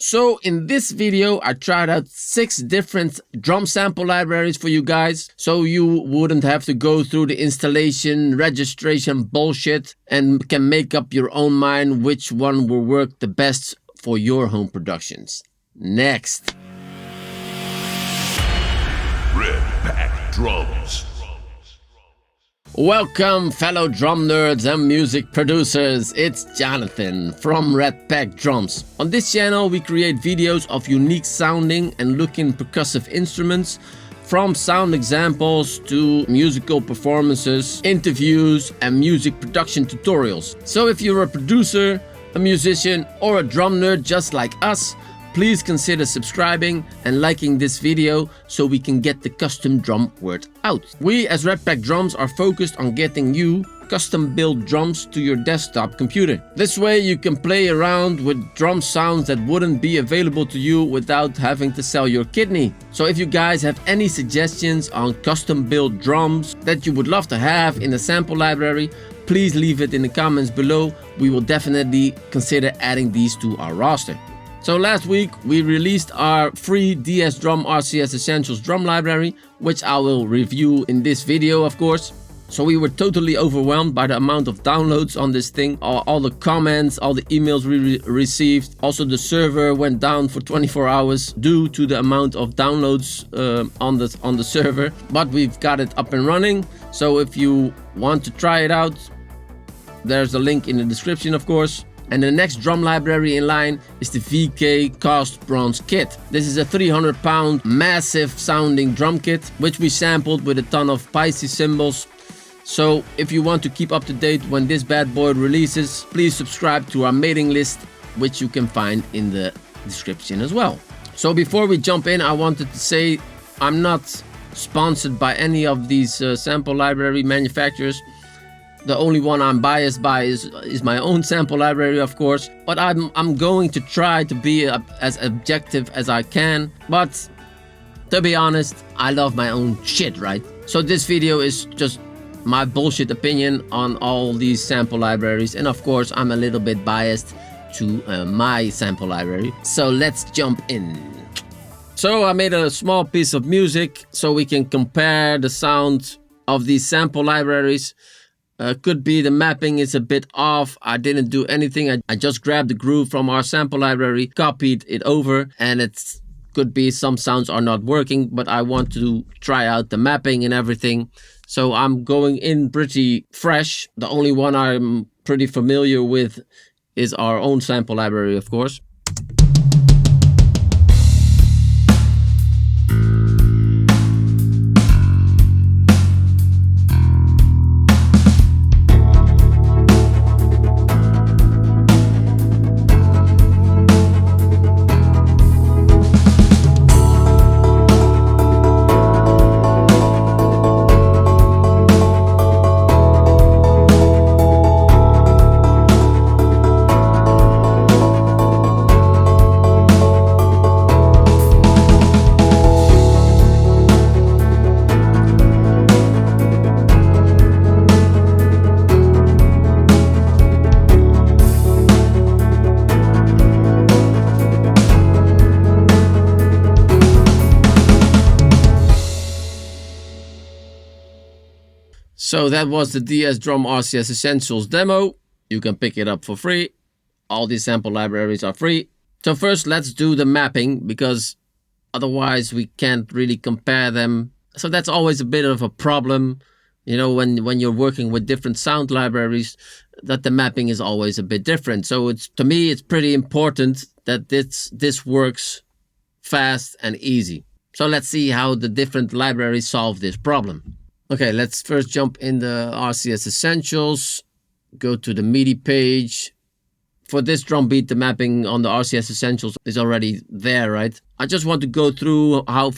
So in this video, I tried out 6 different drum sample libraries for you guys, so you wouldn't have to go through the installation, registration bullshit, and can make up your own mind which one will work the best for your home productions. Next. Red Pack Drums. Welcome fellow drum nerds and music producers, it's Jonathan from Red Pack Drums. On this channel we create videos of unique sounding and looking percussive instruments, from sound examples to musical performances, interviews and music production tutorials. So if you're a producer, a musician or a drum nerd just like us, please consider subscribing and liking this video so we can get the custom drum word out. We as Red Pack Drums are focused on getting you custom built drums to your desktop computer. This way you can play around with drum sounds that wouldn't be available to you without having to sell your kidney. So if you guys have any suggestions on custom built drums that you would love to have in the sample library, please leave it in the comments below. We will definitely consider adding these to our roster. So last week we released our free DS Drum RCS Essentials Drum library, which I will review in this video of course. So we were totally overwhelmed by the amount of downloads on this thing, all the comments, all the emails we received. Also the server went down for 24 hours due to the amount of downloads on the server. But we've got it up and running, so if you want to try it out, there's a link in the description of course. And the next drum library in line is the VK Cast Bronze Kit. This is a 300-pound massive sounding drum kit, which we sampled with a ton of Pisces cymbals. So if you want to keep up to date when this bad boy releases, please subscribe to our mailing list, which you can find in the description as well. So before we jump in, I wanted to say I'm not sponsored by any of these sample library manufacturers. The only one I'm biased by is my own sample library, of course. But I'm going to try to be as objective as I can. But to be honest, I love my own shit, right? So this video is just my bullshit opinion on all these sample libraries. And of course, I'm a little bit biased to my sample library. So let's jump in. So I made a small piece of music so we can compare the sound of these sample libraries. Could be the mapping is a bit off. I didn't do anything. I just grabbed the groove from our sample library, copied it over, and it could be some sounds are not working, but I want to try out the mapping and everything. So I'm going in pretty fresh. The only one I'm pretty familiar with is our own sample library, of course. So that was the DS Drum RCS Essentials demo. You can pick it up for free. All these sample libraries are free. So first let's do the mapping, because otherwise we can't really compare them. So that's always a bit of a problem, you know, when you're working with different sound libraries, that the mapping is always a bit different. So to me it's pretty important that this works fast and easy. So let's see how the different libraries solve this problem. Okay, let's first jump in the RCS Essentials, go to the MIDI page. For this drum beat, the mapping on the RCS Essentials is already there, right? I just want to go through how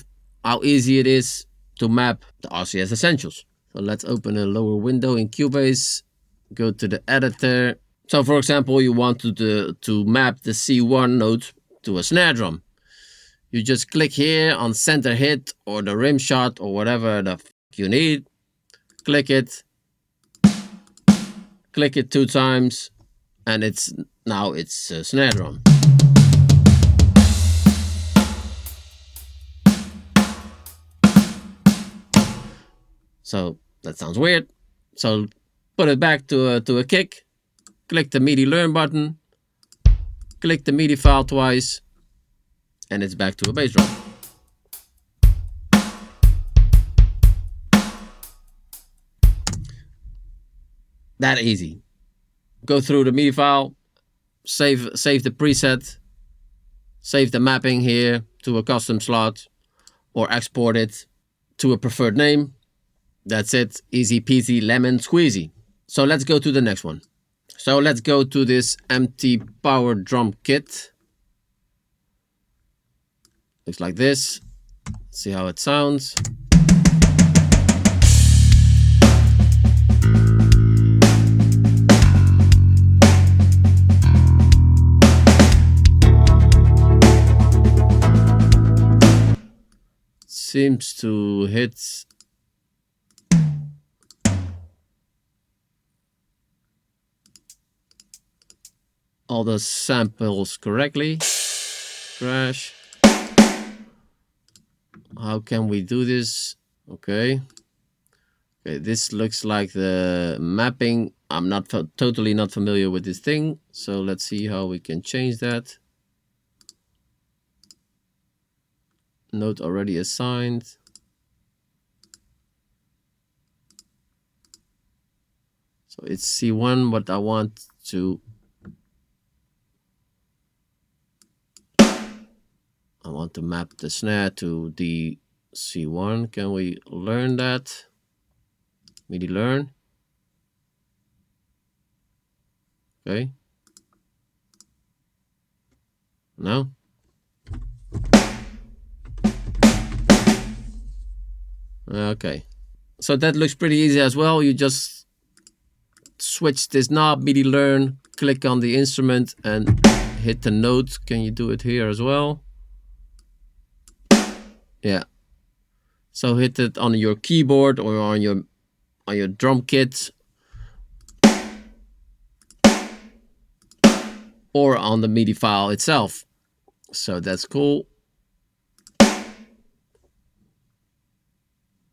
easy it is to map the RCS Essentials. So let's open a lower window in Cubase, go to the editor. So for example, you want to map the C1 note to a snare drum. You just click here on center hit or the rim shot or whatever the you need, click it 2 times, and it's a snare drum. So that sounds weird. So put it back to a kick. Click the MIDI learn button. Click the MIDI file twice. And it's back to a bass drum. That easy. Go through the MIDI file, save the preset, save the mapping here to a custom slot, or export it to a preferred name. That's it. Easy peasy lemon squeezy. So let's go to the next one. So let's go to this empty power drum kit. Looks like this. Let's see how it sounds. Seems to hit all the samples correctly. Crash. How can we do this? Okay. Okay, this looks like the mapping. I'm not totally not familiar with this thing, so let's see how we can change that. Note already assigned. So it's C1, but I want to map the snare to the C1. Can we learn that? MIDI learn. Okay. No. Okay. So that looks pretty easy as well. You just switch this knob, MIDI learn, click on the instrument and hit the note. Can you do it here as well? Yeah. So hit it on your keyboard or on your drum kit, or on the MIDI file itself. So that's cool.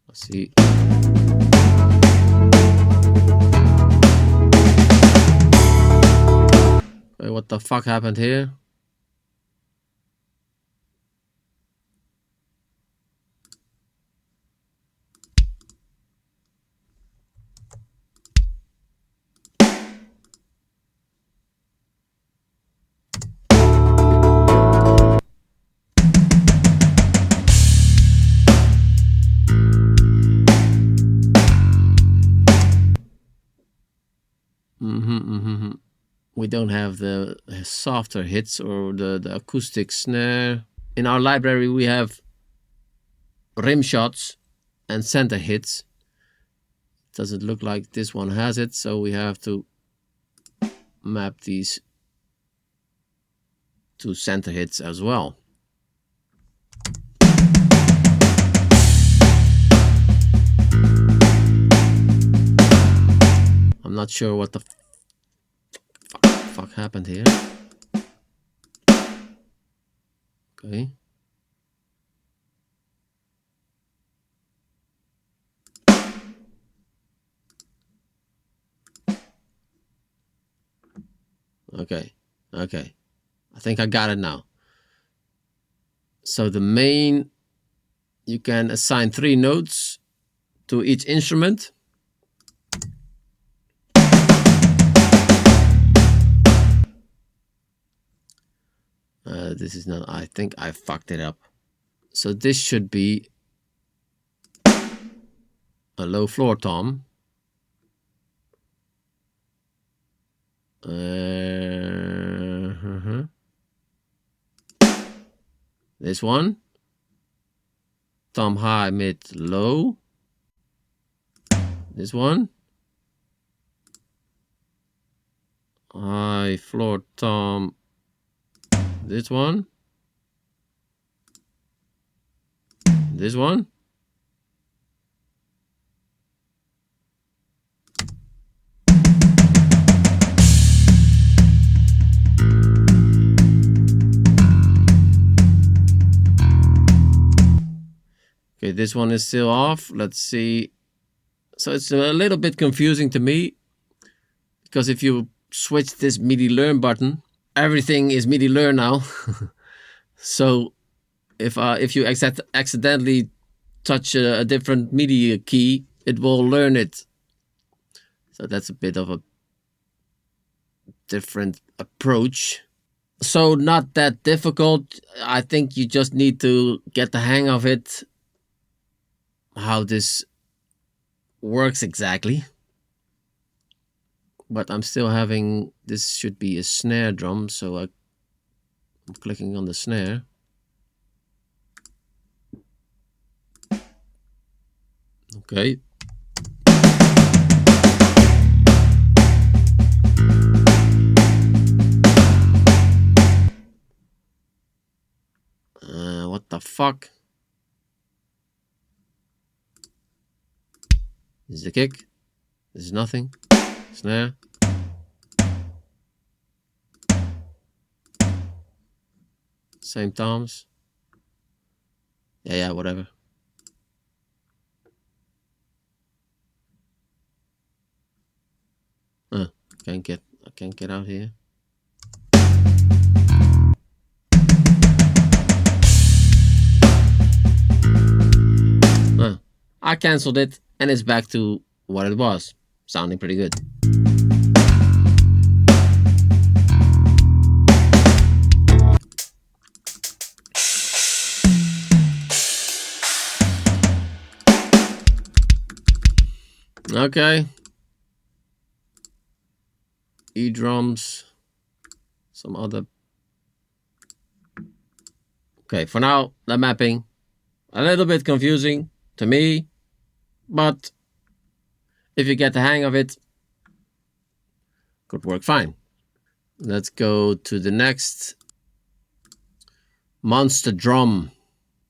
Let's see. Wait, what the fuck happened here? We don't have the softer hits or the acoustic snare. In our library we have rim shots and center hits. Doesn't look like this one has it, so we have to map these to center hits as well. I'm not sure what the fuck happened here. Okay. Okay. I think I got it now. So the main, you can assign 3 notes to each instrument. This is not, I think I fucked it up. So this should be a low floor tom. This one. Tom high, mid, low. This one. High floor tom. This one. This one. Okay, this one is still off. Let's see So it's a little bit confusing to me, because if you switch this MIDI learn button, everything is MIDI learn now. So if you accidentally touch a different MIDI key, it will learn it. So that's a bit of a different approach. So not that difficult. I think you just need to get the hang of it, how this works exactly. But I'm still having, this should be a snare drum, so I'm clicking on the snare. Okay. What the fuck? This is the kick. This is nothing. Snare. Same toms. Yeah, whatever. I can't get out here. I cancelled it and it's back to what it was, sounding pretty good. Okay. E-drums, some other. Okay, for now, the mapping, a little bit confusing to me, but if you get the hang of it, could work fine. Let's go to the next. Monster drum.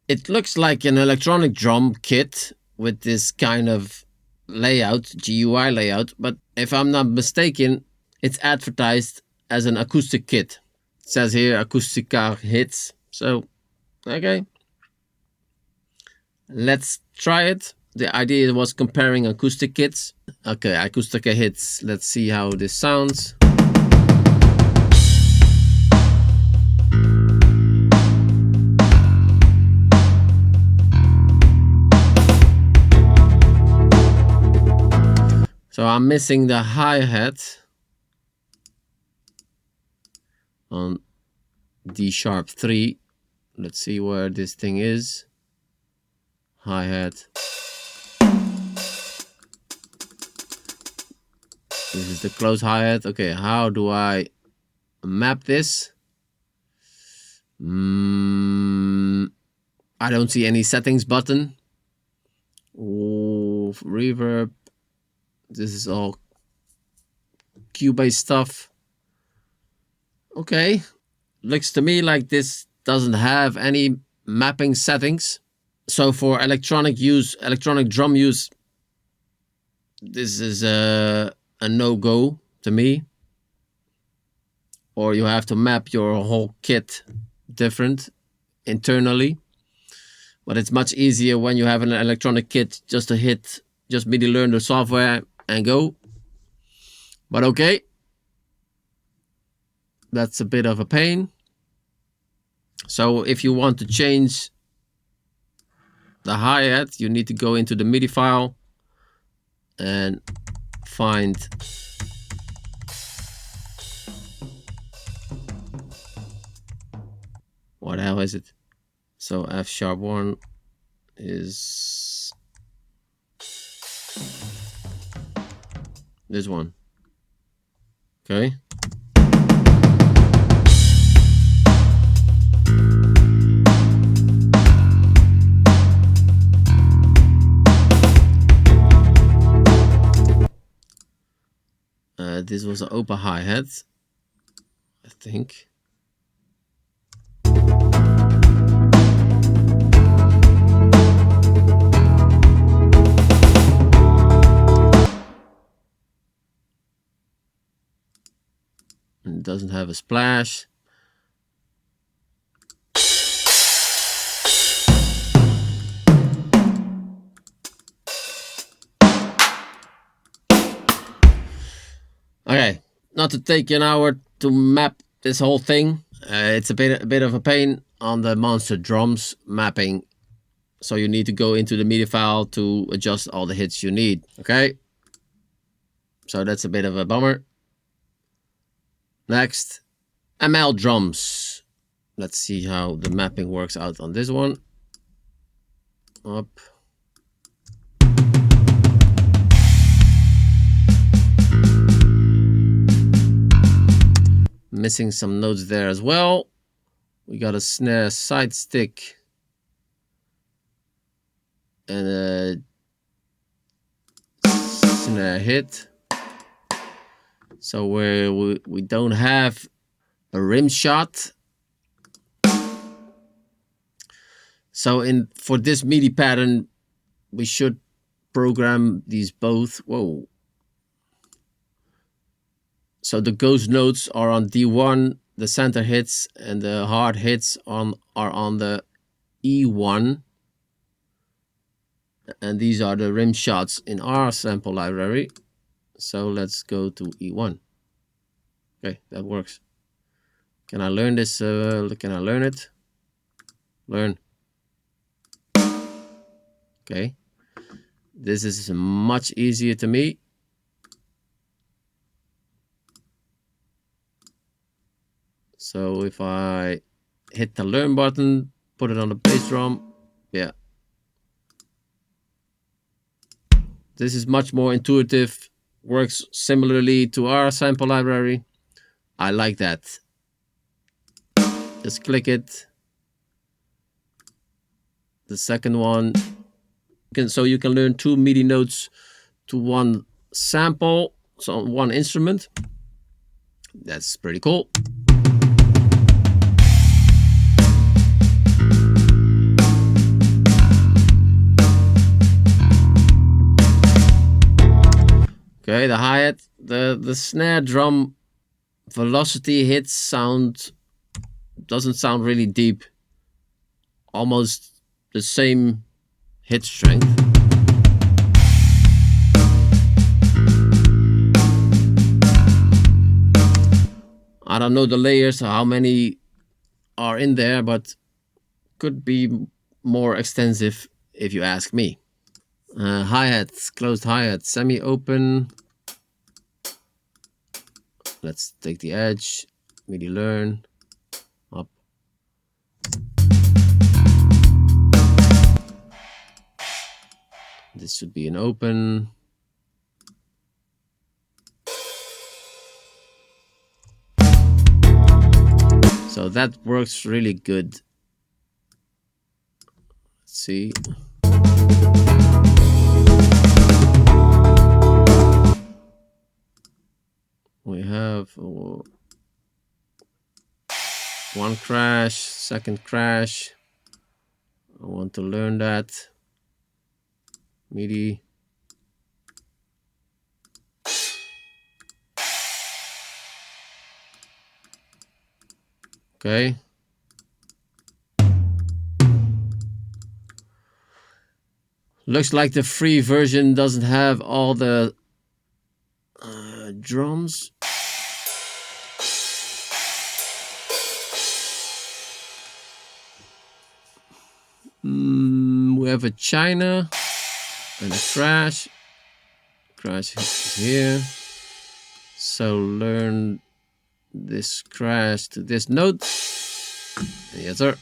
It looks like an electronic drum kit with this kind of layout, GUI layout, but if I'm not mistaken, it's advertised as an acoustic kit. It says here Acoustica hits. So, okay. Let's try it. The idea was comparing acoustic kits. Okay, Acoustica hits. Let's see how this sounds. So I'm missing the hi-hat on D#3. Let's see where this thing is. Hi-hat. This is the close hi-hat. Okay, how do I map this? I don't see any settings button. Oh, reverb. This is all Cubase stuff. Okay. Looks to me like this doesn't have any mapping settings. So for electronic drum use, this is a no-go to me. Or you have to map your whole kit different internally. But it's much easier when you have an electronic kit just to hit, just MIDI learn the software and go. But okay. That's a bit of a pain. So if you want to change the hi-hat, you need to go into the MIDI file and find what the hell is it? So F#1 is this one. Okay. This was an open hi-hat, I think. And it doesn't have a splash. to take an hour to map this whole thing. It's a bit of a pain on the monster drums mapping. So you need to go into the MIDI file to adjust all the hits you need. Okay. So that's a bit of a bummer. Next, ML drums. Let's see how the mapping works out on this one. Up. Missing some notes there as well. We got a snare side stick and a snare hit. So we don't have a rim shot. So for this MIDI pattern, we should program these both. Whoa. So the ghost notes are on D1, the center hits and the hard hits are on the E1. And these are the rim shots in our sample library. So let's go to E1. Okay, that works. Can I learn this? Can I learn it? Learn. Okay. This is much easier to me. So if I hit the learn button, put it on the bass drum, yeah. This is much more intuitive, works similarly to our sample library. I like that. Just click it. The second one, so you can learn 2 MIDI notes to one sample, so one instrument. That's pretty cool. Okay, the hi-hat, the snare drum velocity hits doesn't sound really deep. Almost the same hit strength. I don't know the layers, how many are in there, but could be more extensive if you ask me. Hi-hats, closed hi-hat, semi-open. Let's take the edge, MIDI learn, up. This should be an open. So that works really good. Let's see. We have one crash, second crash. I want to learn that. MIDI. Okay. Looks like the free version doesn't have all the drums. We have a China and a crash. Crash is here. So learn this crash to this note. Yes, sir.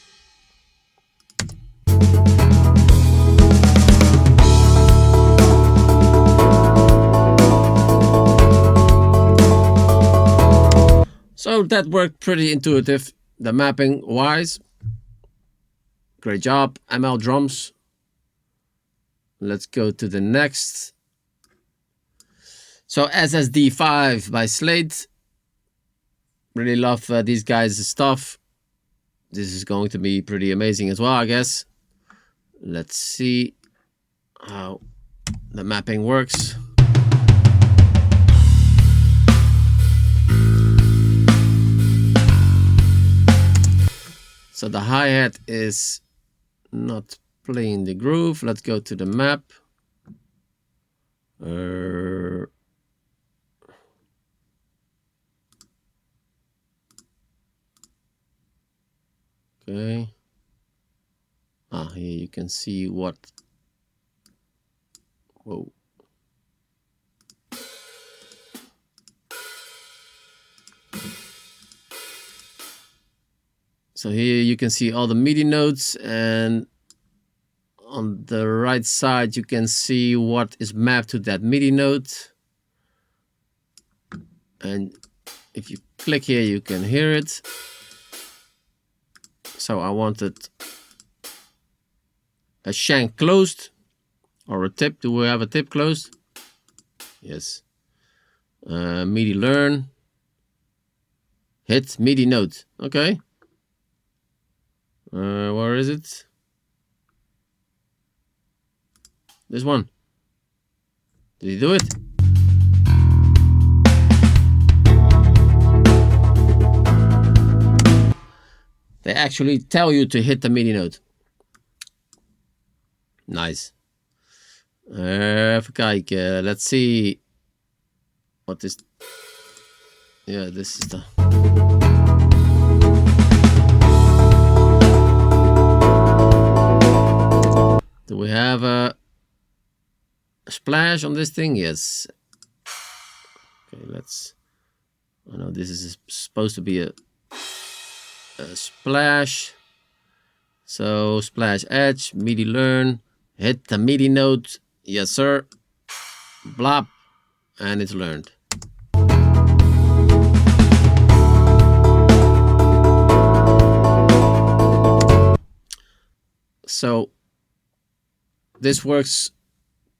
So that worked pretty intuitive, the mapping wise. Great job, ML drums. Let's go to the next. So SSD5 by Slate. Really love these guys' stuff. This is going to be pretty amazing as well, I guess. Let's see how the mapping works. So the hi-hat is not playing the groove. Let's go to the map. Okay. Here you can see what. Whoa. So here you can see all the MIDI notes, and on the right side you can see what is mapped to that MIDI note. And if you click here, you can hear it. So I wanted a shank closed or a tip. Do we have a tip closed? Yes. MIDI learn. Hit MIDI note. Okay. Where is it? This one. Did he do it? They actually tell you to hit the MIDI note. Nice. Even kijken. Let's see. What is... Yeah, this is the... Do we have a splash on this thing? Yes. Okay, let's... I know this is supposed to be a splash. So splash edge, MIDI learn, hit the MIDI note. Yes, sir. Blop. And it's learned. So this works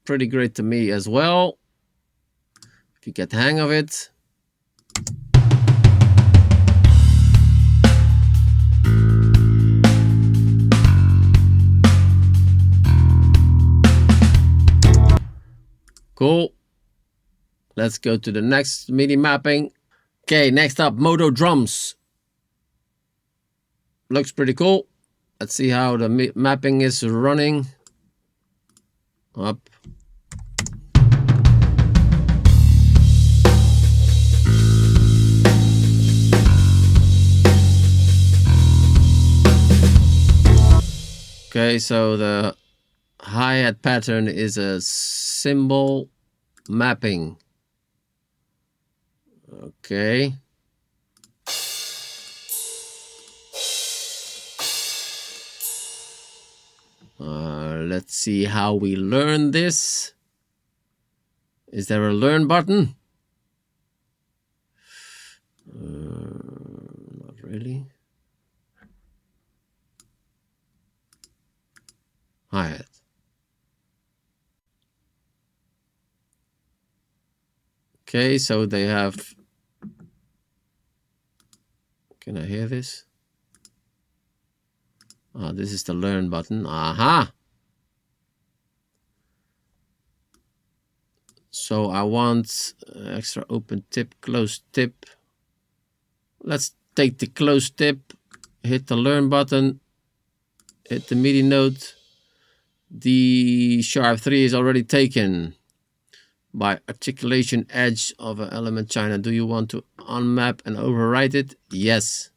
pretty great to me as well. If you get the hang of it. Cool. Let's go to the next MIDI mapping. Okay, next up, MODO Drums. Looks pretty cool. Let's see how the mapping is running. Up. Okay, so the hi-hat pattern is a cymbal mapping. Okay. Let's see how we learn this. Is there a learn button? Not really. Hi-hat. Okay, so they have... Can I hear this? Oh, this is the learn button. Aha! So I want extra open tip, close tip. Let's take the close tip, hit the learn button, hit the MIDI note. The sharp 3 is already taken by articulation edge of an element China. Do you want to unmap and overwrite it? Yes.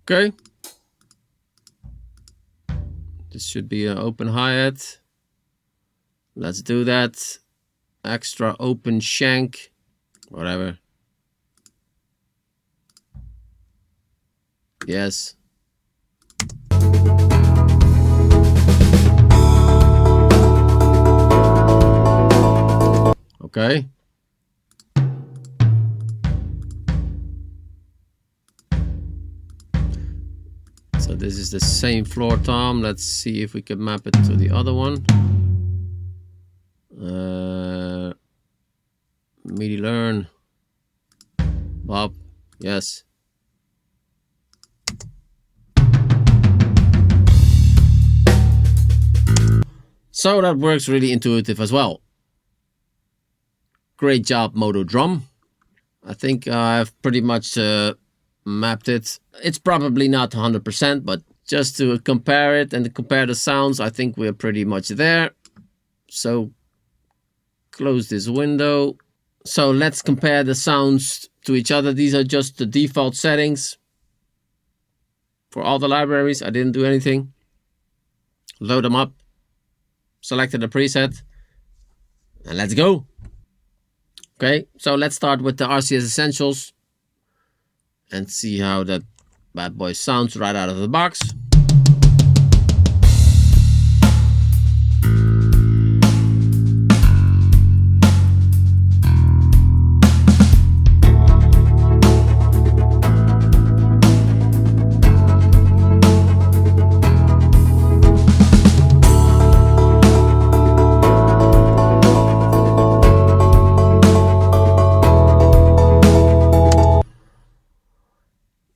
Okay. This should be an open hi-hat. Let's do that. Extra open shank. Whatever. Yes. Okay. So this is the same floor tom. Let's see if we can map it to the other one. MIDI learn. Bob. Yes. So that works really intuitive as well. Great job, MODO Drum. I think I've pretty much mapped it. It's probably not 100%, but just to compare it and to compare the sounds, I think we're pretty much there. So close this window. So let's compare the sounds to each other. These are just the default settings for all the libraries. I didn't do anything. Load them up. Selected a preset. And let's go. Okay, so let's start with the RCS Essentials and see how that bad boy sounds right out of the box.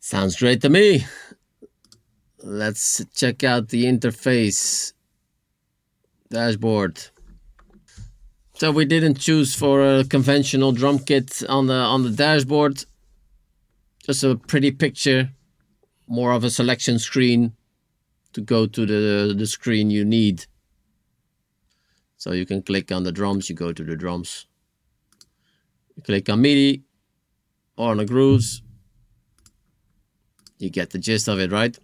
Sounds great to me. Let's check out the interface dashboard. So we didn't choose for a conventional drum kit on the dashboard. Just a pretty picture, more of a selection screen to go to the screen you need. So you can click on the drums, you go to the drums. You click on MIDI or on the grooves. You get the gist of it, right?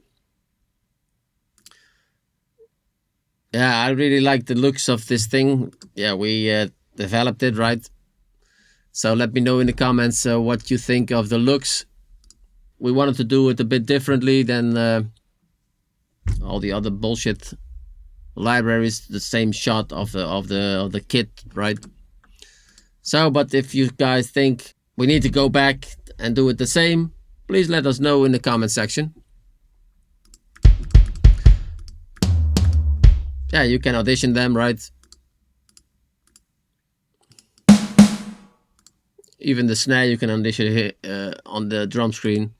Yeah, I really like the looks of this thing. Yeah, we developed it, right? So let me know in the comments what you think of the looks. We wanted to do it a bit differently than all the other bullshit libraries. The same shot of the kit, right? So, but if you guys think we need to go back and do it the same, please let us know in the comment section. Yeah, you can audition them, right? Even the snare you can audition here on the drum screen.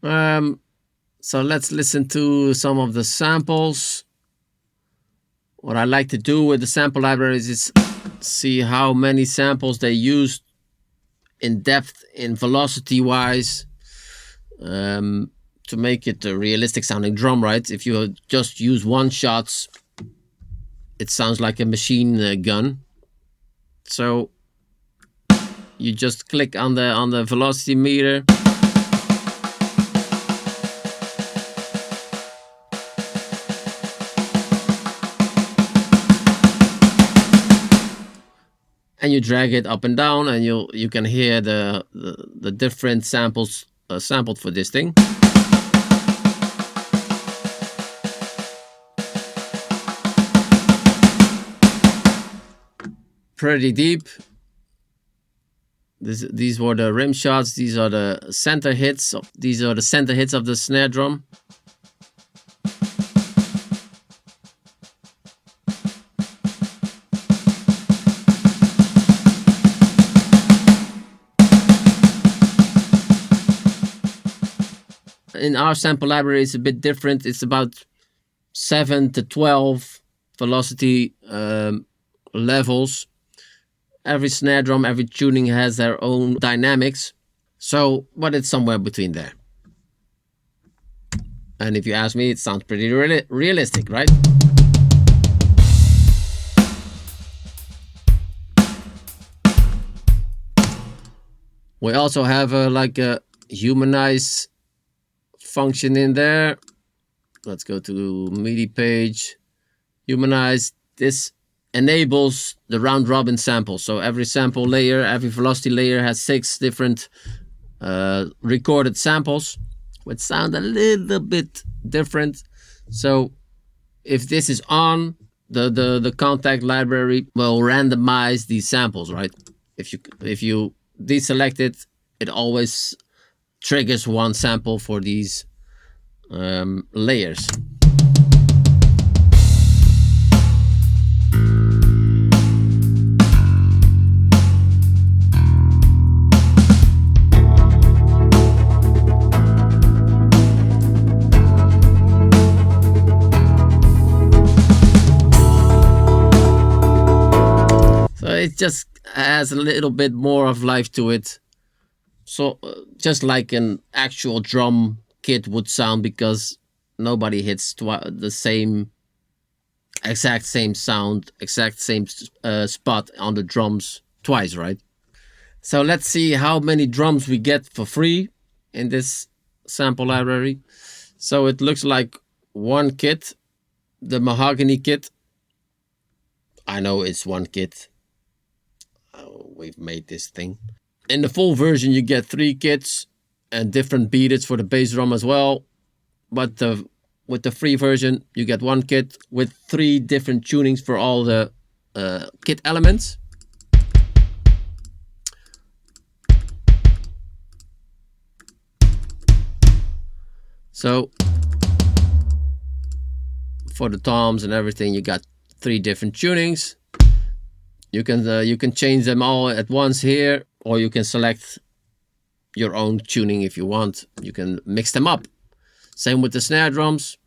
So let's listen to some of the samples. What I like to do with the sample libraries is see how many samples they used in depth, in velocity wise, to make it a realistic sounding drum, right? If you just use one shots, it sounds like a machine gun. So you just click on the velocity meter. And you drag it up and down, and you can hear the different samples sampled for this thing. Pretty deep. These were the rim shots. These are the center hits. These are the center hits of the snare drum. In our sample library, it's a bit different. It's about 7 to 12 velocity levels. Every snare drum, every tuning has their own dynamics. So, but it's somewhere between there. And if you ask me, it sounds pretty realistic, right? We also have like a humanize function in there. Let's go to MIDI page. Humanize. This enables the round robin sample. So every sample layer, every velocity layer has 6 different recorded samples, which sound a little bit different. So if this is on, the Kontakt library will randomize these samples, right? If you deselect it, it always triggers one sample for these layers. it just has a little bit more of life to it. So just like an actual drum kit would sound, because nobody hits the same exact same sound, exact same spot on the drums twice, right? So let's see how many drums we get for free in this sample library. So it looks like one kit, the mahogany kit. I know it's one kit. Oh, we've made this thing. In the full version, you get 3 kits and different beaters for the bass drum as well. But with the free version, you get 1 kit with 3 different tunings for all the kit elements. So for the toms and everything, you got 3 different tunings. You can change them all at once here, or you can select your own tuning if you want. You can mix them up. Same with the snare drums.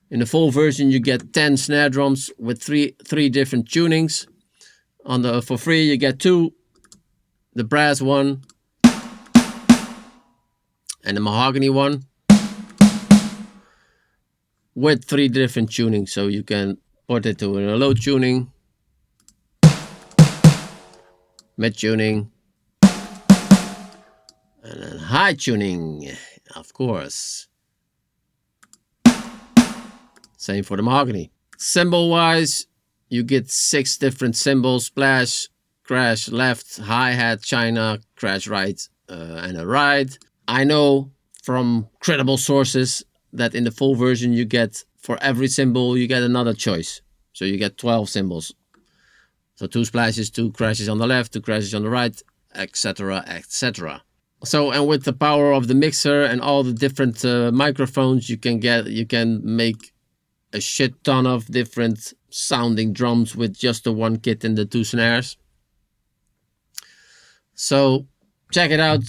In the full version, you get 10 snare drums with three different tunings. For free, you get 2, the brass one and the mahogany one, with 3 different tunings. So you can put it to a low tuning, mid tuning, and then high tuning, of course. Same for the mahogany. Cymbal wise, you get 6 different cymbals: splash, crash left, hi-hat, china, crash right, and a ride. I know from credible sources that in the full version you get, for every cymbal you get another choice. So you get 12 cymbals. So 2 splashes, 2 crashes on the left, 2 crashes on the right, etc, etc. So, and with the power of the mixer and all the different microphones, you can make a shit ton of different sounding drums with just the 1 kit and the 2 snares. So check it out.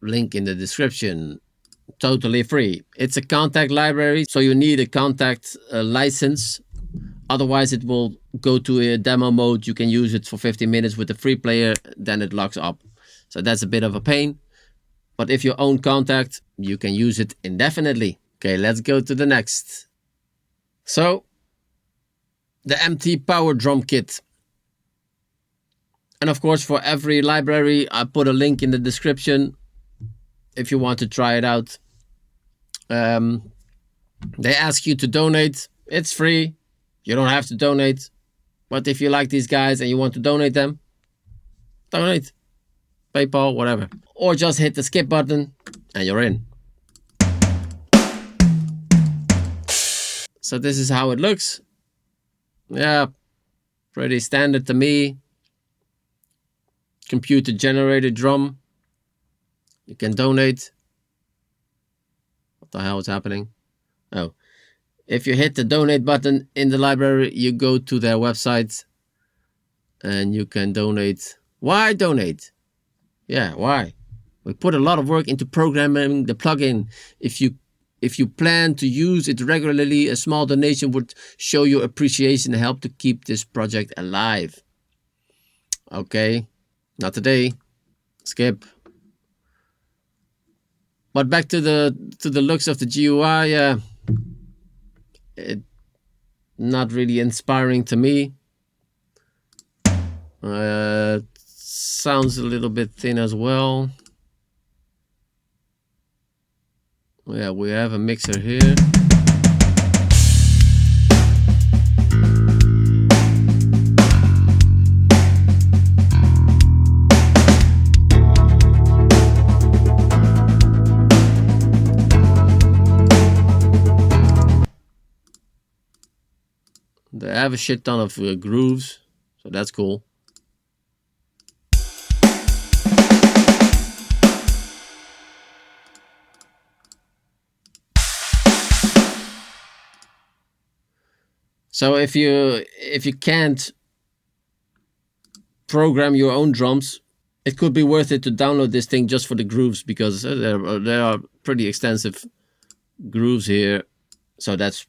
Link in the description. Totally free. It's a Kontakt library, so you need a Kontakt license. Otherwise it will go to a demo mode. You can use it for 15 minutes with the free player, then it locks up. So that's a bit of a pain. But if you own Kontakt, you can use it indefinitely. Okay, let's go to the next. So, the MT Power Drum Kit. And of course, for every library, I put a link in the description if you want to try it out. They ask you to donate. It's free. You don't have to donate. But if you like these guys and you want to donate them, donate. PayPal, whatever. Or just hit the skip button and you're in. So this is how it looks. Yeah, pretty standard to me. Computer generated drum. You can donate. What the hell is happening? Oh, if you hit the donate button in the library, you go to their website and you can donate. Why donate? Yeah, why? We put a lot of work into programming the plugin. If you plan to use it regularly, a small donation would show your appreciation and help to keep this project alive. Okay, not today. Skip. But back to the looks of the GUI. It not really inspiring to me. Sounds a little bit thin as well. Yeah, we have a mixer here. They have a shit ton of grooves, so that's cool. So if you can't program your own drums, it could be worth it to download this thing just for the grooves, because there are pretty extensive grooves here. So that's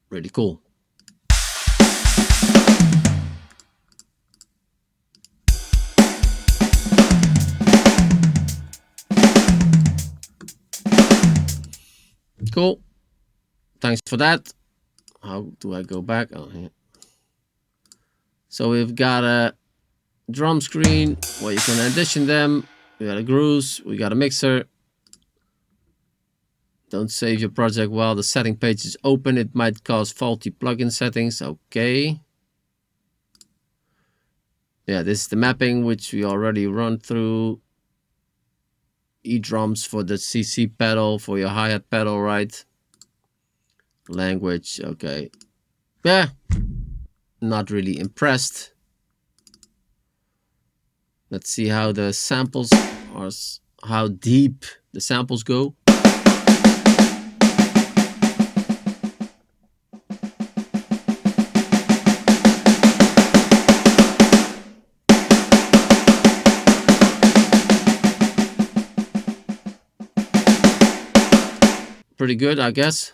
really cool. Cool. Thanks for that. How do I go back? Oh, here. So we've got a drum screen where you can addition them. We got a grooves. We got a mixer. Don't save your project while the setting page is open. It might cause faulty plugin settings. Okay. Yeah, this is the mapping, which we already run through. E-drums for the CC pedal, for your hi-hat pedal, right? Language, okay. Yeah, not really impressed. Let's see how the samples are, how deep the samples go. Pretty good, I guess.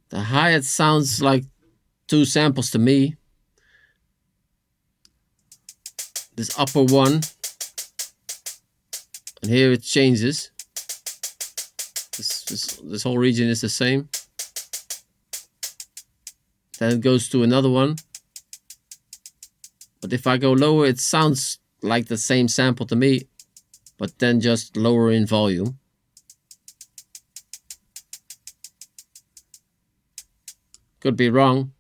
The hi-hat sounds like 2 samples to me. This upper one, and here it changes. This whole region is the same. Then it goes to another one. But if I go lower, it sounds like the same sample to me, but then just lower in volume. Could be wrong.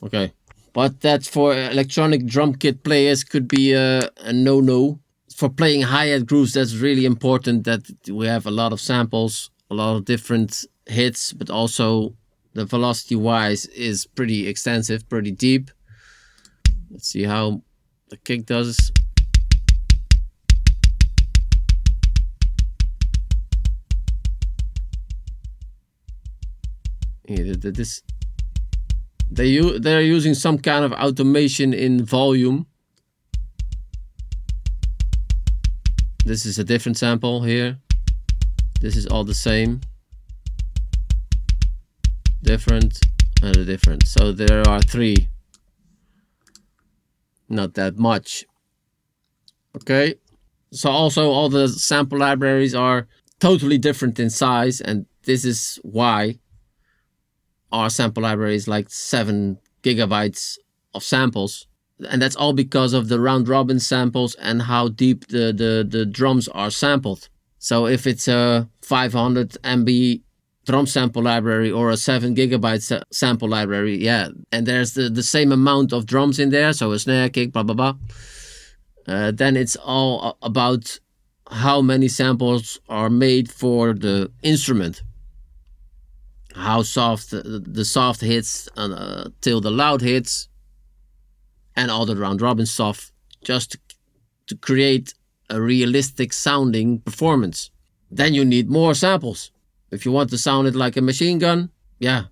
Okay. But that for electronic drum kit players could be a no-no. For playing hi-hat grooves, that's really important that we have a lot of samples, a lot of different hits, but also the velocity-wise is pretty extensive, pretty deep. Let's see how the kick does. Yeah, they're using some kind of automation in volume. This is a different sample here. This is all the same. Different and a different. So there are 3. Not that much. Okay. So also all the sample libraries are totally different in size, and this is why our sample library is like 7 gigabytes of samples, and that's all because of the round robin samples and how deep the drums are sampled. So if it's a 500 MB drum sample library or a 7 gigabyte sample library, yeah, and there's the same amount of drums in there, so a snare, kick, blah blah blah, then it's all about how many samples are made for the instrument. How soft the soft hits till the loud hits, and all the round robin stuff, just to create a realistic sounding performance. Then you need more samples. If you want to sound it like a machine gun, yeah,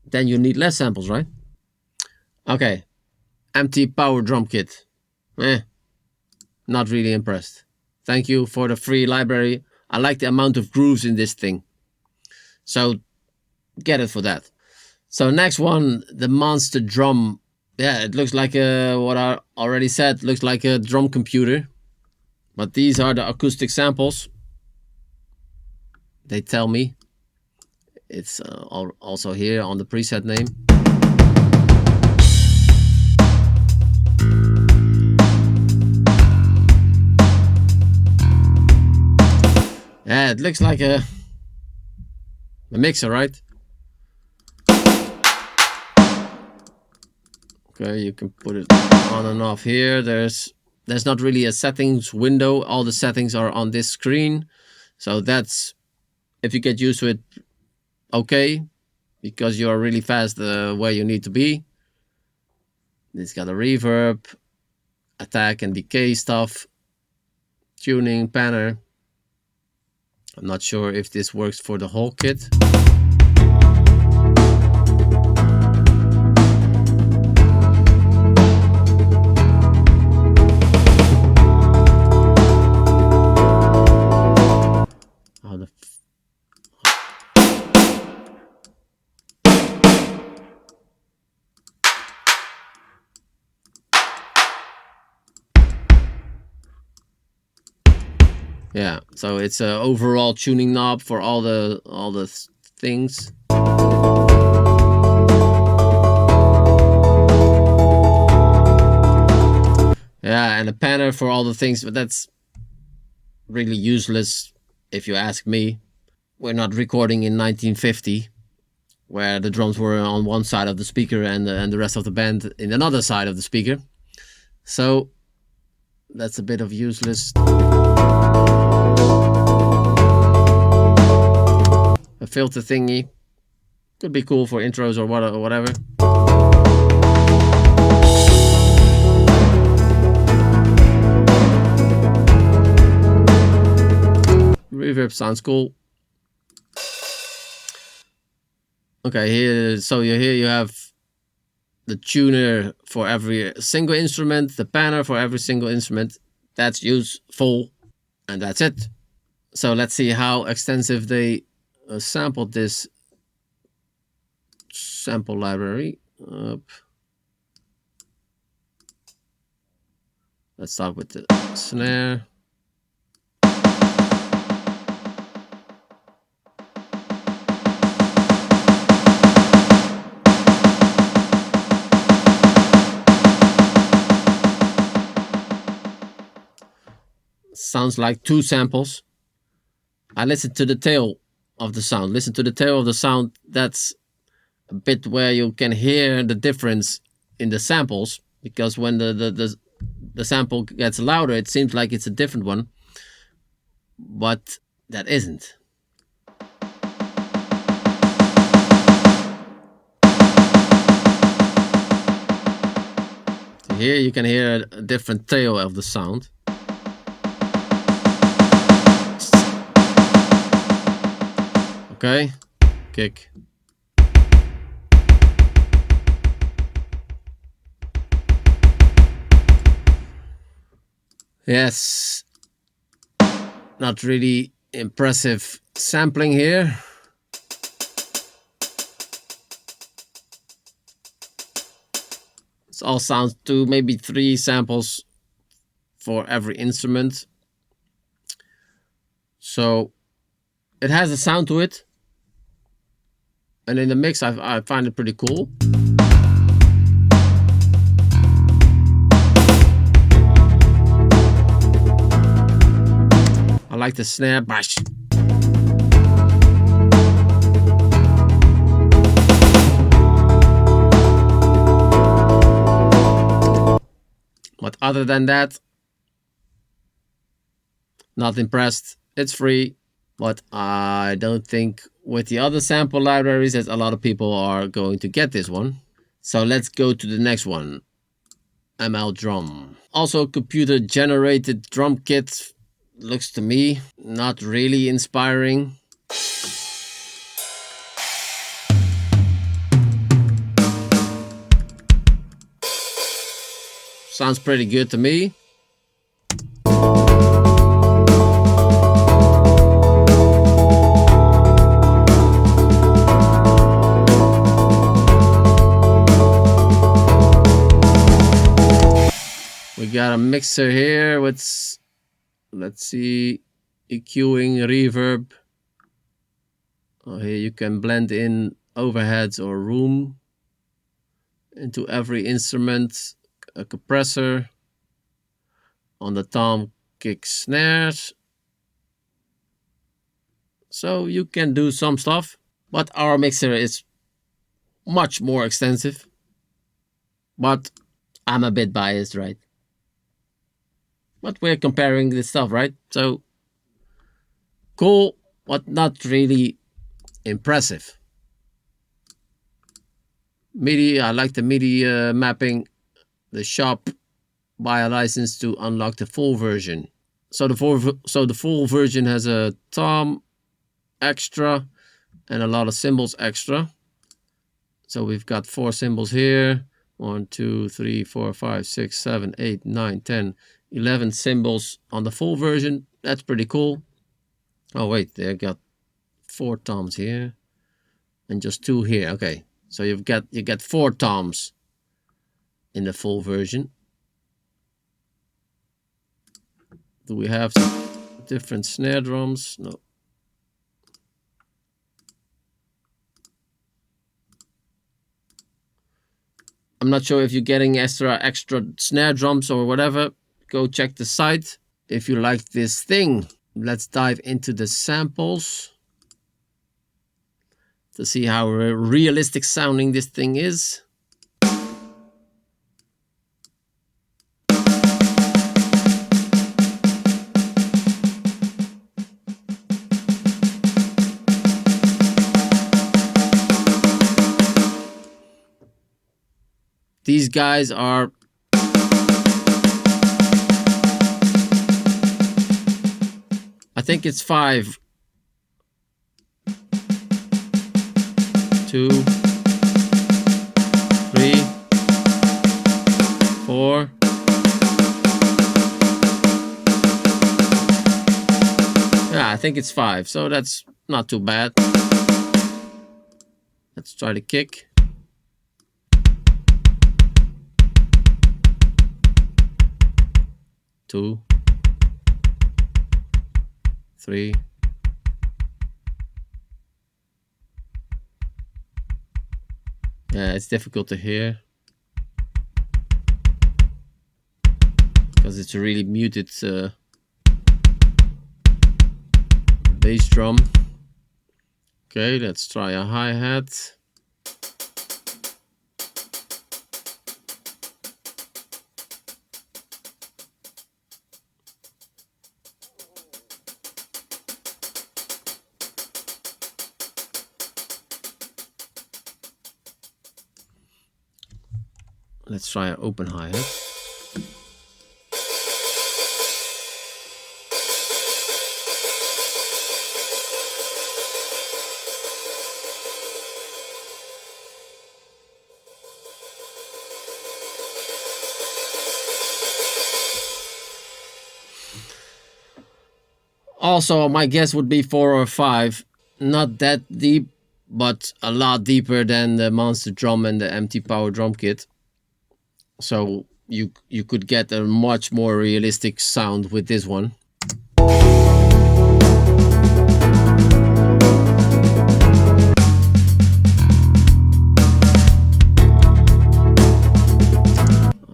then you need less samples, right? Okay, empty power drum kit. Not really impressed. Thank you for the free library. I like the amount of grooves in this thing, so get it for that. So next one, the monster drum. Yeah, it looks like what I already said, looks like a drum computer, but these are the acoustic samples. They tell me it's also here on the preset name. Yeah, it looks like a mixer, right? Okay, you can put it on and off here. There's not really a settings window. All the settings are on this screen. So that's, if you get used to it, okay, because you're really fast where you need to be. It's got a reverb, attack and decay stuff, tuning, panner. I'm not sure if this works for the whole kit. Yeah, so it's a overall tuning knob for all the things. Yeah, and a panner for all the things, but that's really useless if you ask me. We're not recording in 1950, where the drums were on one side of the speaker and the rest of the band in another side of the speaker. So that's a bit of useless. A filter thingy could be cool for intros or whatever. Reverb sounds cool. Okay, here, so here you have the tuner for every single instrument, the panner for every single instrument. That's useful, and that's it. So let's see how extensive they sampled this sample library. Let's start with the snare. Sounds like 2 samples. I listen to the tail of the sound. Listen to the tail of the sound. That's a bit where you can hear the difference in the samples, because when the sample gets louder, it seems like it's a different one, but that isn't. Here you can hear a different tail of the sound. Okay, kick. Yes, not really impressive sampling here. It all sounds to maybe 3 samples for every instrument. So it has a sound to it. And in the mix, I find it pretty cool. I like the snare bash. But other than that, not impressed. It's free, but I don't think with the other sample libraries that a lot of people are going to get this one. So let's go to the next one. ML Drum. Also computer generated drum kit. Looks to me not really inspiring. Sounds pretty good to me. We got a mixer here with, let's see, EQing, reverb. Oh, here you can blend in overheads or room into every instrument. A compressor on the tom, kick, snares. So you can do some stuff, but our mixer is much more extensive. But I'm a bit biased, right? But we're comparing this stuff, right? So cool, but not really impressive. MIDI, I like the MIDI mapping. The shop, buy a license to unlock the full version. So the full version has a tom extra and a lot of cymbals extra. So we've got 4 cymbals here. 1, 2, 3, 4, 5, 6, 7, 8, 9, 10, 11 cymbals on the full version. That's pretty cool. Oh wait, they got 4 toms here and just 2 here. Okay, so you get 4 toms in the full version. Do we have different snare drums. No. I'm not sure if you're getting extra snare drums or whatever. Go check the site. If you like this thing, let's dive into the samples to see how realistic sounding this thing is. These guys are I think it's 5. 2, 3, 4. Yeah, I think it's 5, so that's not too bad. Let's try the kick. Two, 3. Yeah, it's difficult to hear because it's a really muted bass drum. Okay, let's try a hi-hat. Let's try an open hi-hat. Also, my guess would be 4 or 5. Not that deep, but a lot deeper than the Monster Drum and the MT Power drum kit. So you could get a much more realistic sound with this one. I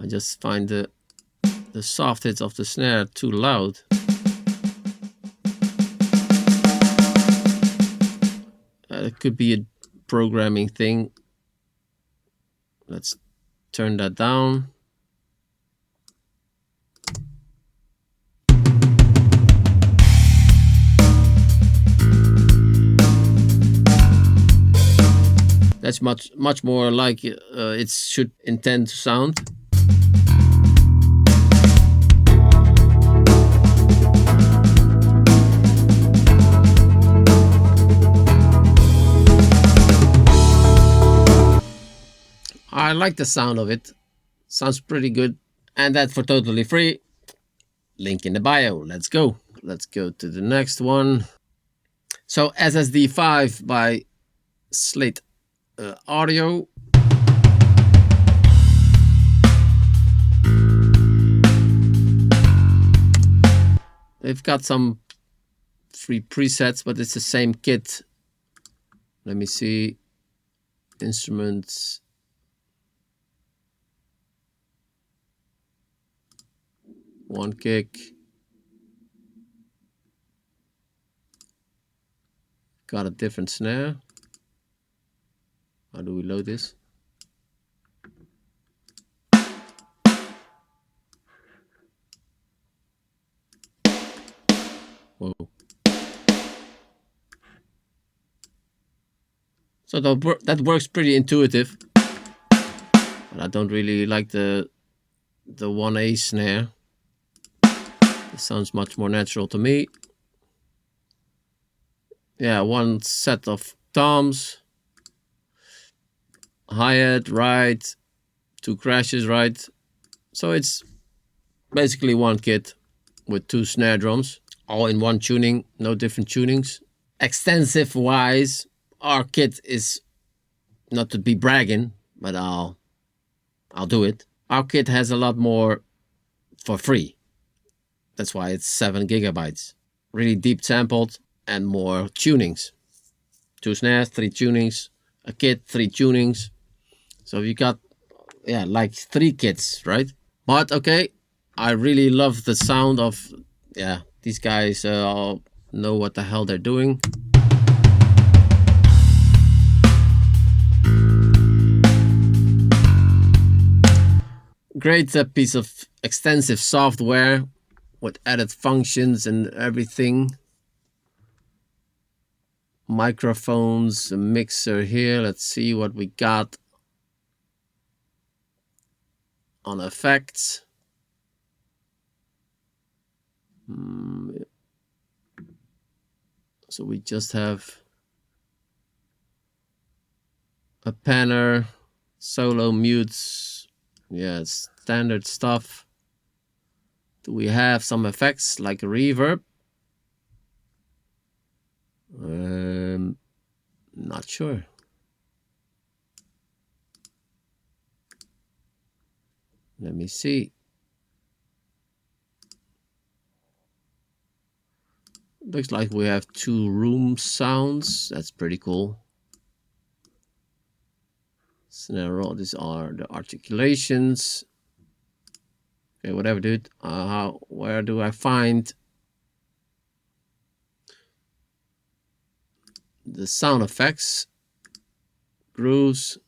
just find the soft hits of the snare too loud. It could be a programming thing. Let's turn that down. That's much more like it should intend to sound. I like the sound of it. Sounds pretty good. And that for totally free. Link in the bio. Let's go. Let's go to the next one. So SSD5 by Slate Audio. They've got some free presets, but it's the same kit. Let me see. Instruments. One kick. Got a different snare. How do we load this? Whoa. So that works pretty intuitive. But I don't really like the 1A snare. It sounds much more natural to me. Yeah, one set of toms. Hi-hat, right. 2 crashes, right. So it's basically one kit with 2 snare drums. All in one tuning, no different tunings. Extensive wise, our kit is not to be bragging, but I'll do it. Our kit has a lot more for free. That's why it's 7 gigabytes. really deep sampled, and more tunings. 2 snares, 3 tunings, a kit, 3 tunings. So you got, yeah, like 3 kits, right? But okay, I really love the sound of, yeah, these guys all know what the hell they're doing. Great piece of extensive software with added functions and everything. Microphones, a mixer here. Let's see what we got on effects. So we just have a panner, solo mutes, yeah, standard stuff. Do we have some effects like a reverb? Not sure. Let me see. Looks like we have 2 room sounds. That's pretty cool. Snare roll. These are the articulations. Okay, whatever, dude. Where do I find the sound effects? Grooves.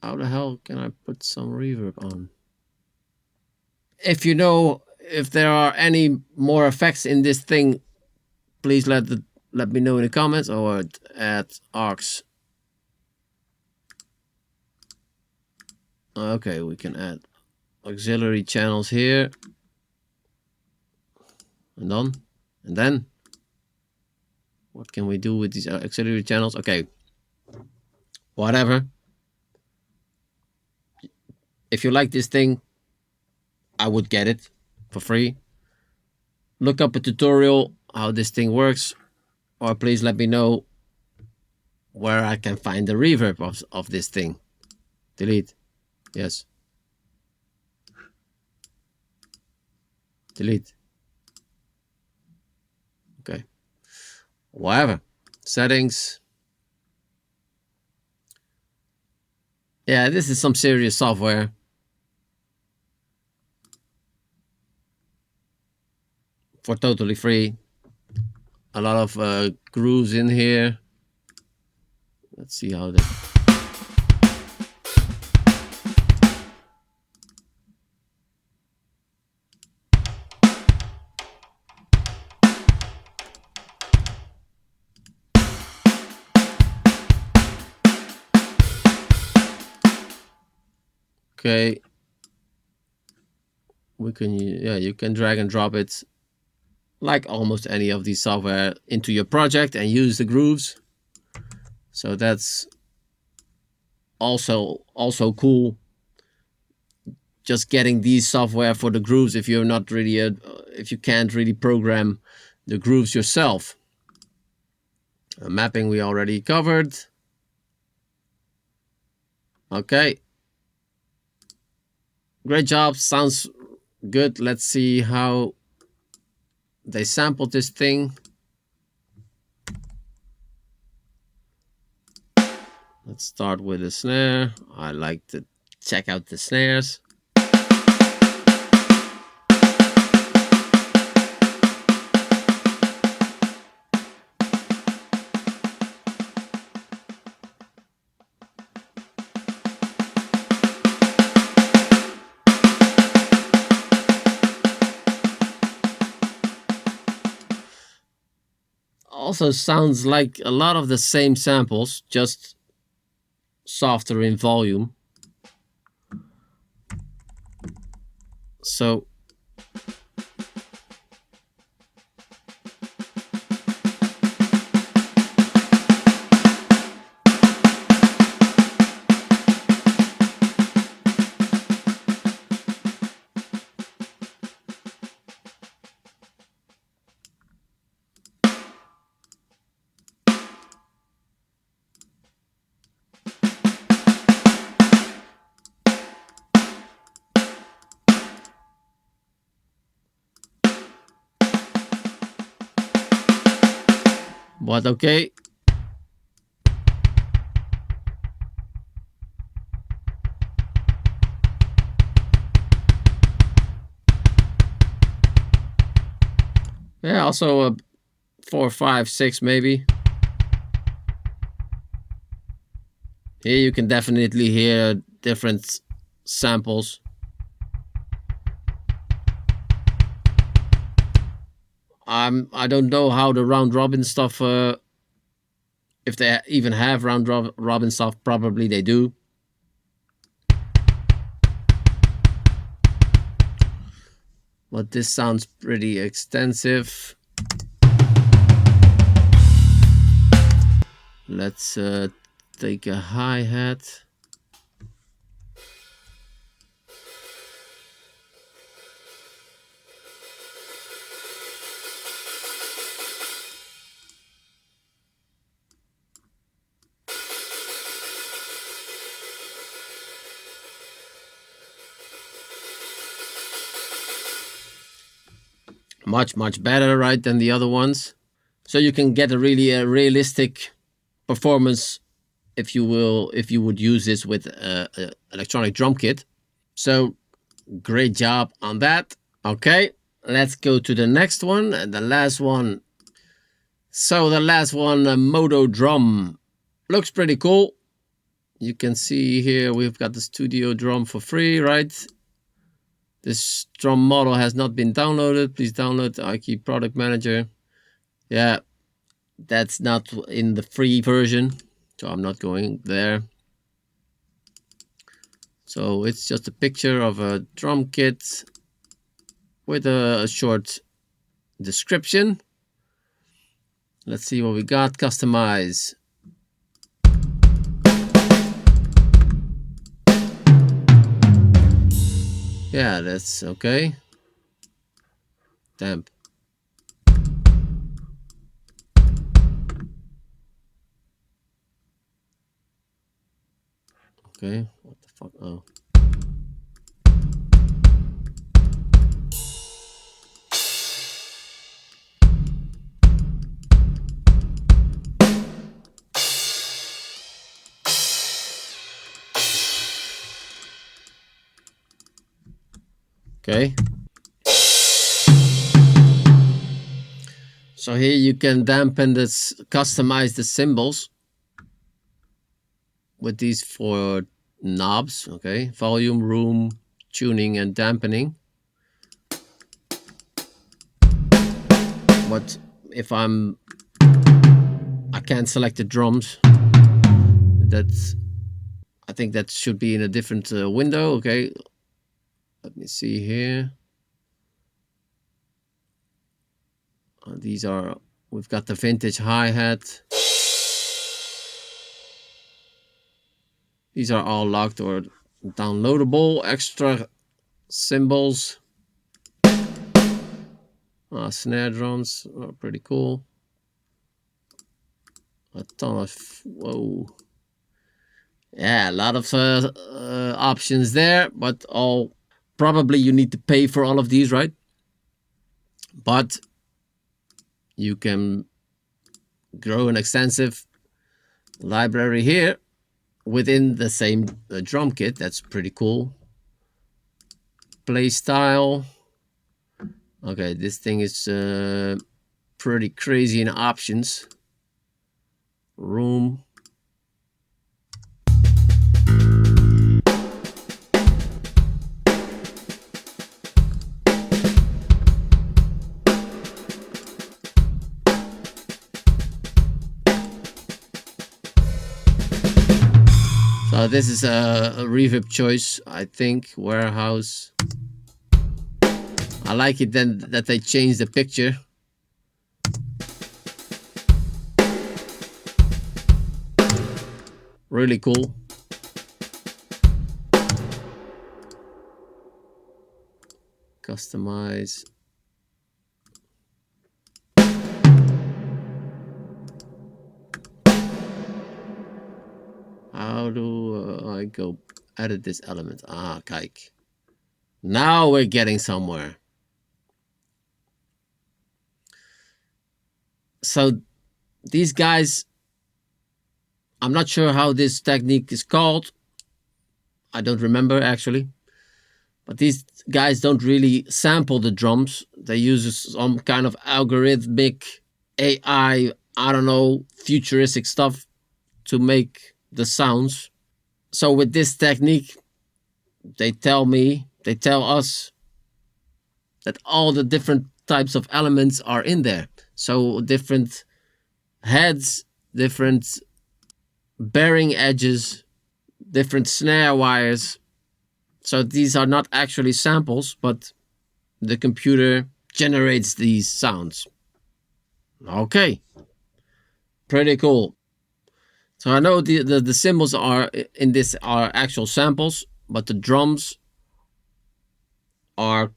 How the hell can I put some reverb on? If you know if there are any more effects in this thing, please let me know in the comments or at Arcs. Okay, we can add auxiliary channels here. And done. And then what can we do with these auxiliary channels? Okay, whatever. If you like this thing, I would get it for free. Look up a tutorial how this thing works, or please let me know where I can find the reverb of this thing. Delete. Yes. Delete. Okay. Whatever. Settings. Yeah, this is some serious software. For totally free. A lot of grooves in here. Let's see how that. Okay. We can, yeah, you can drag and drop it like almost any of these software into your project and use the grooves. So that's also cool. Just getting these software for the grooves if you're not really if you can't really program the grooves yourself. Mapping we already covered. Okay. Great job. Sounds good. Let's see how they sampled this thing. Let's start with the snare. I like to check out the snares. Also sounds like a lot of the same samples, just softer in volume. So But okay. Yeah, also a 4, 5, 6 maybe. Here you can definitely hear different samples. I don't know how the round robin stuff, if they even have round robin stuff. Probably they do. But this sounds pretty extensive. Let's take a hi-hat. Much better, right, than the other ones. So you can get a really realistic performance if you would use this with a electronic drum kit. So great job on that. Okay, let's go to the next one and the last one. So the last one, MODO Drum, looks pretty cool. You can see here we've got the studio drum for free, right? This drum model has not been downloaded. Please download the iKey Product Manager. Yeah, that's not in the free version, so I'm not going there. So it's just a picture of a drum kit with a short description. Let's see what we got. Customize. Yeah, that's okay. Damp. Okay, what the fuck? Oh. Okay. So here you can dampen this, customize the cymbals with these 4 knobs. Okay, volume, room, tuning, and dampening. But if I can't select the drums. I think that should be in a different window. Okay, let me see here. These are, we've got the vintage hi-hat. These are all locked or downloadable. Extra cymbals. Snare drums are pretty cool. A ton of, whoa. Yeah, a lot of options there, but all probably you need to pay for all of these, right? But you can grow an extensive library here within the same drum kit. That's pretty cool. Play style. Okay, this thing is pretty crazy in options. Room. So this is a reverb choice, I think. Warehouse. I like it then that they changed the picture. Really cool. Customize. How do I go edit this element? Ah, kijk. Now we're getting somewhere. So these guys, I'm not sure how this technique is called. I don't remember actually. But these guys don't really sample the drums. They use some kind of algorithmic AI, I don't know, futuristic stuff to make the sounds. So with this technique, they tell us that all the different types of elements are in there. So different heads, different bearing edges, different snare wires. So these are not actually samples, but the computer generates these sounds. Okay, pretty cool. So I know the cymbals are in this are actual samples, but the drums are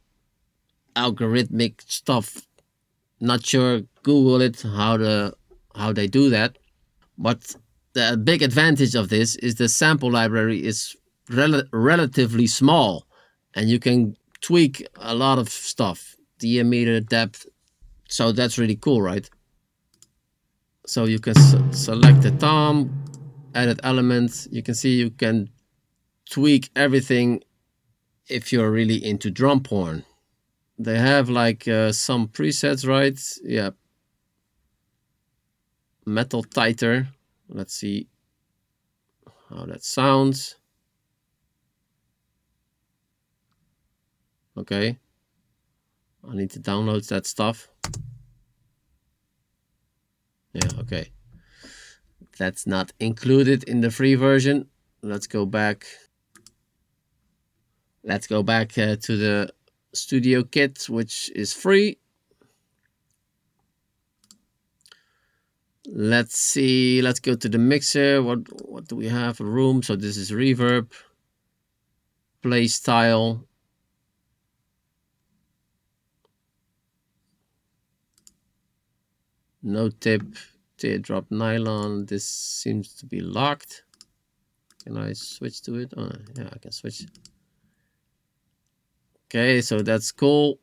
algorithmic stuff. Not sure. Google it how they do that. But the big advantage of this is the sample library is relatively small, and you can tweak a lot of stuff, diameter, depth. So that's really cool, right? So you can select the tom, edit elements. You can see you can tweak everything if you're really into drum porn. They have like some presets, right? Yeah. Metal tighter. Let's see how that sounds. Okay. I need to download that stuff. Yeah, okay. That's not included in the free version. Let's go back. Let's go back to the studio kit, which is free. Let's see. Let's go to the mixer. What do we have? A room. So this is reverb, play style. No tip, teardrop nylon. This seems to be locked. Can I switch to it? Oh, yeah, I can switch. Okay, so that's cool.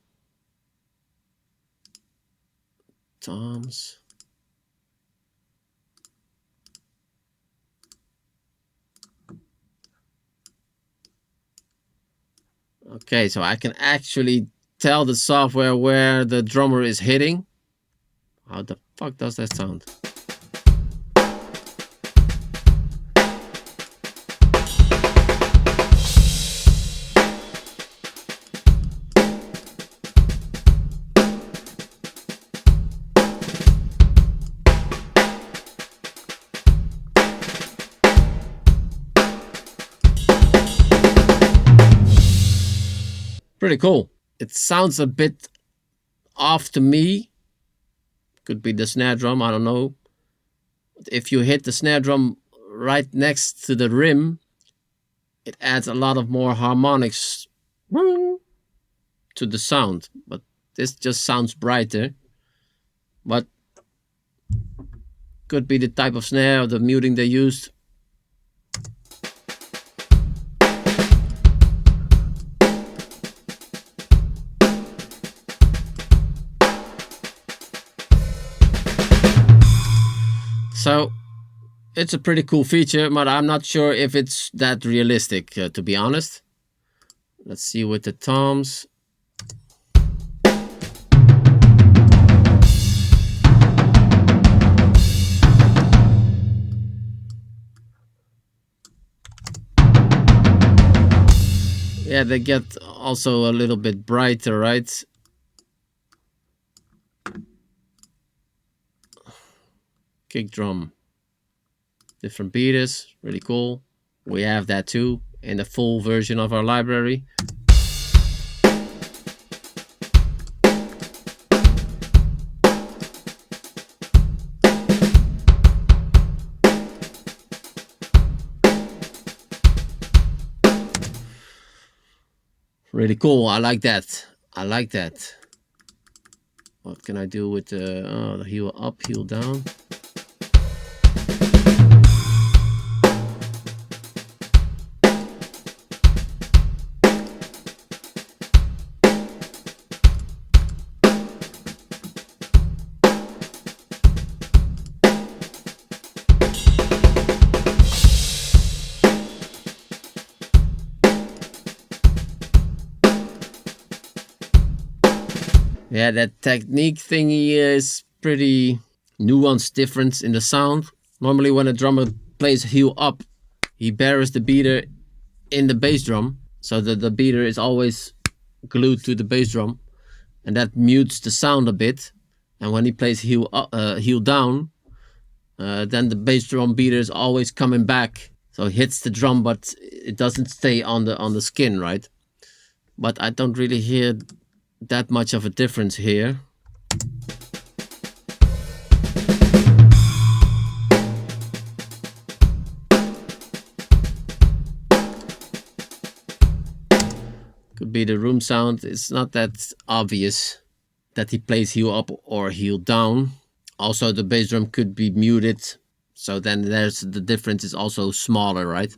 Toms. Okay, so I can actually tell the software where the drummer is hitting. How the fuck does that sound? Pretty cool. It sounds a bit off to me. Could be the snare drum, I don't know. If you hit the snare drum right next to the rim, it adds a lot of more harmonics to the sound. But this just sounds brighter. But could be the type of snare or the muting they used. So it's a pretty cool feature, but I'm not sure if it's that realistic, to be honest. Let's see with the toms. Yeah, they get also a little bit brighter, right? Kick drum. Different beaters, really cool. We have that too in the full version of our library. Really cool. I like that. I like that. What can I do with the heel up, heel down? Yeah, that technique thingy is pretty nuanced difference in the sound. Normally when a drummer plays heel up, he buries the beater in the bass drum, so that the beater is always glued to the bass drum, and that mutes the sound a bit. And when he plays heel down, then the bass drum beater is always coming back, so it hits the drum, but it doesn't stay on the skin, right? But I don't really hear that much of a difference here. Could be the room sound. It's not that obvious that he plays heel up or heel down. Also, the bass drum could be muted, so then there's the difference is also smaller, right?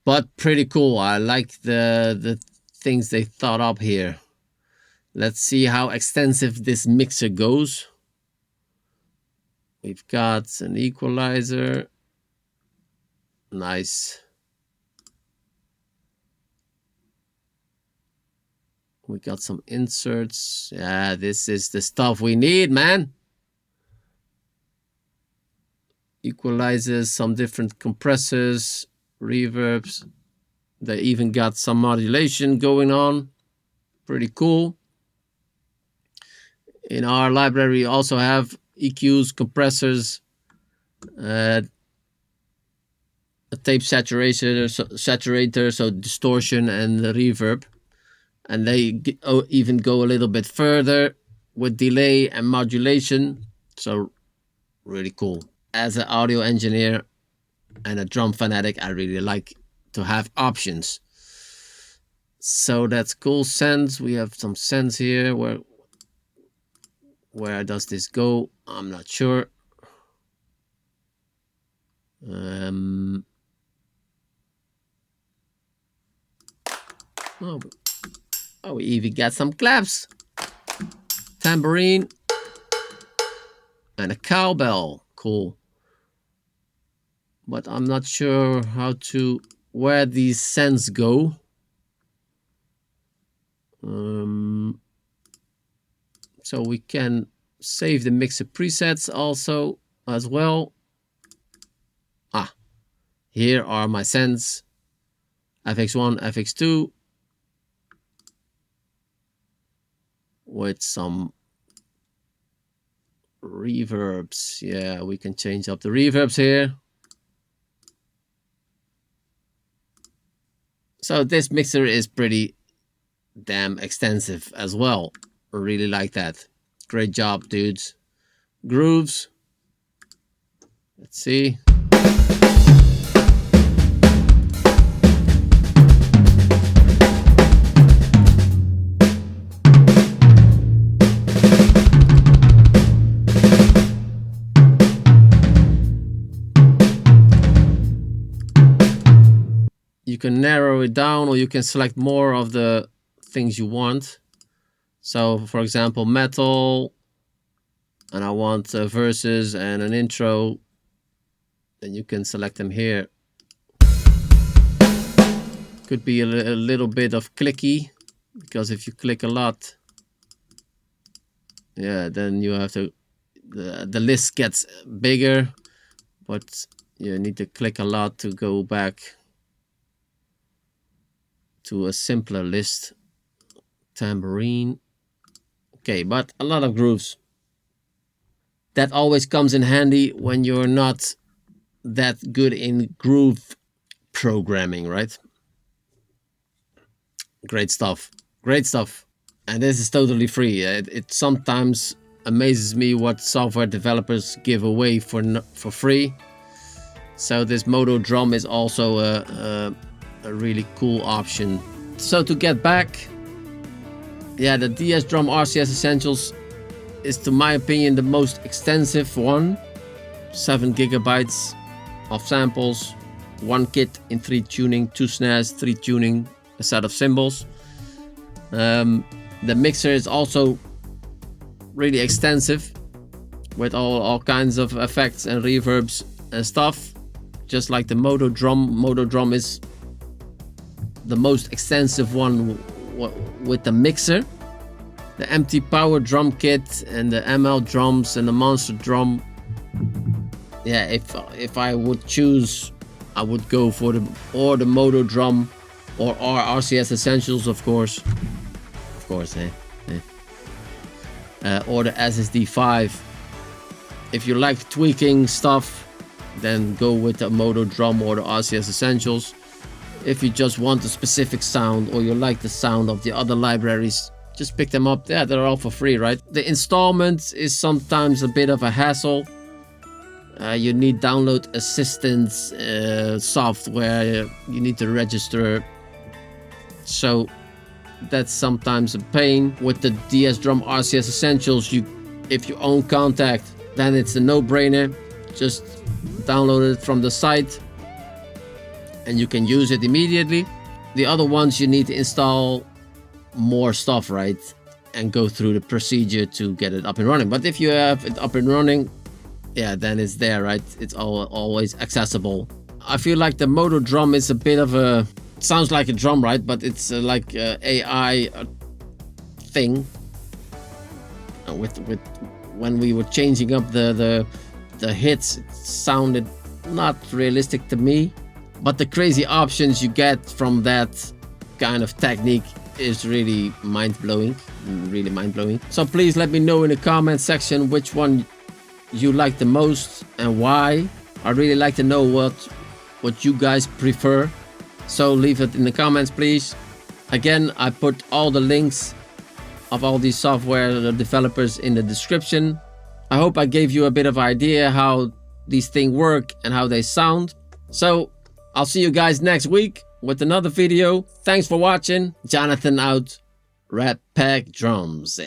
But pretty cool. I like the things they thought up here. Let's see how extensive this mixer goes. We've got an equalizer. Nice. We got some inserts. Yeah, this is the stuff we need, man. Equalizers, some different compressors, reverbs. They even got some modulation going on. Pretty cool. In our library, we also have EQs, compressors, a tape saturator, so distortion and reverb. And they even go a little bit further with delay and modulation. So really cool. As an audio engineer and a drum fanatic, I really like to have options. So that's cool. Sends. We have some sends here. Where does this go? I'm not sure. Oh, we even got some claps. Tambourine. And a cowbell. Cool. But I'm not sure where these sends go. So we can save the mixer presets also as well. Here are my sends. FX1, FX2. With some reverbs. Yeah, we can change up the reverbs here. So this mixer is pretty damn extensive as well. I really like that. Great job, dudes. Grooves. Let's see. You can narrow it down, or you can select more of the things you want. So for example, metal, and I want verses and an intro, then you can select them here. Could be a little bit of clicky, because if you click a lot, yeah, then you have to, the list gets bigger, but you need to click a lot to go back to a simpler list. Tambourine. Okay, but a lot of grooves. That always comes in handy when you're not that good in groove programming, right? Great stuff. Great stuff. And this is totally free. It sometimes amazes me what software developers give away for free. So this MODO Drum is also a really cool option. So to get back, yeah, the DS Drum RCS Essentials is, to my opinion, the most extensive one. 7 gigabytes of samples, 1 kit in 3 tuning, 2 snares, 3 tuning, a set of cymbals. The mixer is also really extensive with all kinds of effects and reverbs and stuff, just like the MODO Drum. MODO Drum is the most extensive one with the mixer. the empty power drum kit and the ML drums and the monster drum. Yeah, if I would choose, I would go for the MODO drum or RCS Essentials, of course, or the SSD5. If you like tweaking stuff, then go with the MODO drum or the RCS Essentials. If you just want a specific sound or you like the sound of the other libraries, just pick them up. Yeah, they're all for free, right? The installment is sometimes a bit of a hassle. You need download assistance software. You need to register. So that's sometimes a pain. With the DS Drum RCS Essentials, if you own Kontakt, then it's a no-brainer. Just download it from the site and you can use it immediately. The other ones, you need to install more stuff, right, and go through the procedure to get it up and running. But if you have it up and running, yeah, then it's there, right? It's always accessible. I feel like the MODO drum is a bit of a, sounds like a drum, right? But it's like a AI thing. With when we were changing up the hits, it sounded not realistic to me. But the crazy options you get from that kind of technique is really mind-blowing, So please let me know in the comment section which one you like the most and why. I really like to know what you guys prefer, so leave it in the comments, please. Again, I put all the links of all these software developers in the description. I hope I gave you a bit of idea how these things work and how they sound. So I'll see you guys next week with another video. Thanks for watching. Jonathan out. Red Pack Drums.